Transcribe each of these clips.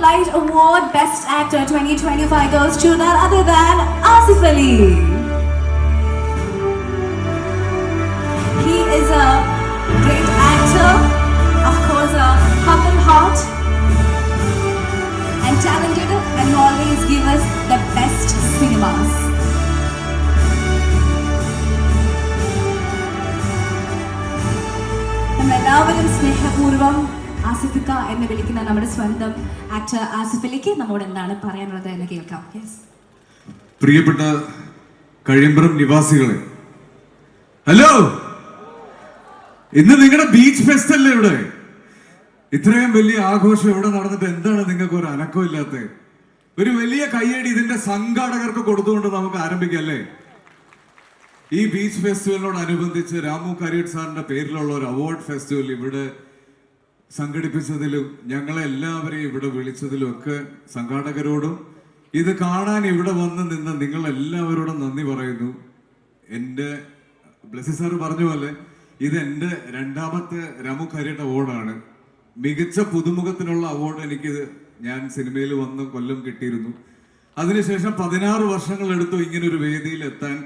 Spotlight Award Best Actor 2025 goes to none other than Asif Ali. He is a great actor, of course a humble heart and talented and always give us the best cinemas. നമ്മളെല്ലാവരും സ്നേഹപൂർവ്വം ആസിഫിക്ക എന്ന് വിളിക്കുന്ന നമ്മുടെ സ്വന്തം actor Asif അലിക്ക് നമ്മോട് എന്താണ് പറയാനുള്ളത് എന്ന് കേൾക്കാം. പ്രിയപ്പെട്ട കഴിയമ്പുറം നിവാസികളെ, ഹലോ, ഇന്ന് നിങ്ങളുടെ ബീച്ച് ഫെസ്റ്റ് അല്ലേ? ഇവിടെ ഇത്രയും വലിയ ആഘോഷം ഇവിടെ നടന്നിട്ട് എന്താണ് നിങ്ങൾക്ക് ഒരു അനക്കം ഇല്ലാത്ത? ഒരു വലിയ കയ്യടി ഇതിന്റെ സംഘാടകർക്ക് കൊടുത്തുകൊണ്ട് നമുക്ക് ആരംഭിക്കാം അല്ലേ? ഈ ബീച്ച് ഫെസ്റ്റിവലിനോടനുബന്ധിച്ച് രാമു കരിയട്ട് സാറിന്റെ പേരിലുള്ള ഒരു അവാർഡ് ഫെസ്റ്റിവൽ ഇവിടെ സംഘടിപ്പിച്ചതിലും ഞങ്ങളെ എല്ലാവരെയും ഇവിടെ വിളിച്ചതിലും ഒക്കെ സംഘാടകരോടും ഇത് കാണാൻ ഇവിടെ വന്ന് നിന്ന് നിങ്ങൾ എല്ലാവരോടും നന്ദി പറയുന്നു. എൻ്റെ ബ്ലസി സാറ് പറഞ്ഞ പോലെ ഇത് എൻ്റെ രണ്ടാമത്തെ രാമു കരിയട്ട് അവാർഡാണ്. മികച്ച പുതുമുഖത്തിനുള്ള അവാർഡ് എനിക്ക് ഞാൻ സിനിമയിൽ വന്ന് കൊല്ലം കിട്ടിയിരുന്നു. അതിനുശേഷം 16 വർഷങ്ങളെടുത്തു ഇങ്ങനൊരു വേദിയിൽ എത്താൻ.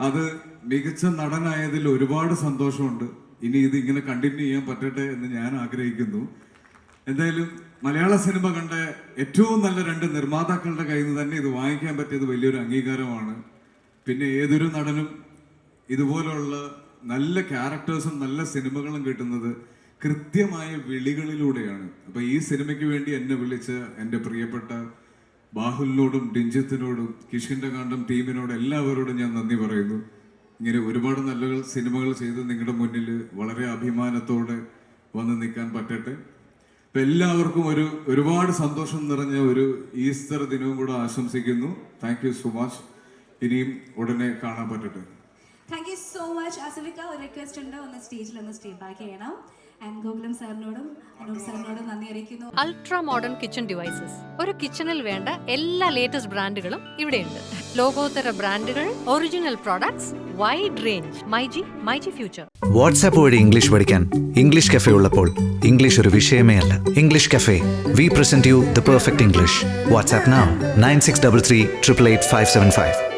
അത് മികച്ച നടനായതിൽ ഒരുപാട് സന്തോഷമുണ്ട്. ഇനി ഇത് ഇങ്ങനെ കണ്ടിന്യൂ ചെയ്യാൻ പറ്റട്ടെ എന്ന് ഞാൻ ആഗ്രഹിക്കുന്നു. എന്തായാലും മലയാള സിനിമ കണ്ട ഏറ്റവും നല്ല 2 നിർമ്മാതാക്കളുടെ കയ്യിൽ നിന്ന് തന്നെ ഇത് വാങ്ങിക്കാൻ പറ്റിയത് വലിയൊരു അംഗീകാരമാണ്. പിന്നെ ഏതൊരു നടനും ഇതുപോലുള്ള നല്ല ക്യാരക്ടേഴ്സും നല്ല സിനിമകളും കിട്ടുന്നത് കൃത്യമായ വിളികളിലൂടെയാണ്. അപ്പൊ ഈ സിനിമയ്ക്ക് വേണ്ടി എന്നെ വിളിച്ച എൻ്റെ പ്രിയപ്പെട്ട ബാഹുലിനോടും ഡിഞ്ചത്തിനോടും കിഷ്കിൻ്റെ കാണ്ടം ടീമിനോടും എല്ലാവരോടും ഞാൻ നന്ദി പറയുന്നു. ഇങ്ങനെ ഒരുപാട് നല്ല സിനിമകൾ ചെയ്ത് നിങ്ങളുടെ മുന്നിൽ വളരെ അഭിമാനത്തോടെ വന്ന് നിൽക്കാൻ പറ്റട്ടെ. അപ്പം എല്ലാവർക്കും ഒരുപാട് സന്തോഷം നിറഞ്ഞ ഒരു ഈസ്റ്റർ ദിനവും കൂടെ ആശംസിക്കുന്നു. Thank you so much. ഇനിയും ഉടനെ കാണാൻ പറ്റട്ടെ. Thank you so much. ആസിഫിക്ക, ഒരു റിക്വസ്റ്റ് ഉണ്ട്, ഒന്ന് സ്റ്റേജിൽ ഒന്ന് സ്റ്റേ ബാക്ക് ചെയ്യണം. ഗോകുലം സാറിനോടും അനൂപ് സാറിനോടും നന്ദി അറിയിക്കുന്നു. അൾട്രാ മോഡേൺ കിച്ചൺ ഡിവൈസസ്, ഒരു കിച്ചണിൽ വേണ്ട എല്ലാ ലേറ്റസ്റ്റ് ബ്രാൻഡുകളും ഇവിടെയുണ്ട്. ലോകോത്തര ബ്രാൻഡുകൾ, original products, wide range. MyG future. WhatsApp വഴി ഇംഗ്ലീഷ് പഠിക്കാൻ ഇംഗ്ലീഷ് കഫേ ഉള്ളപ്പോൾ ഇംഗ്ലീഷ് ഒരു വിഷയമേ അല്ല. English cafe, we present you the perfect English. WhatsApp now 9633 888 575.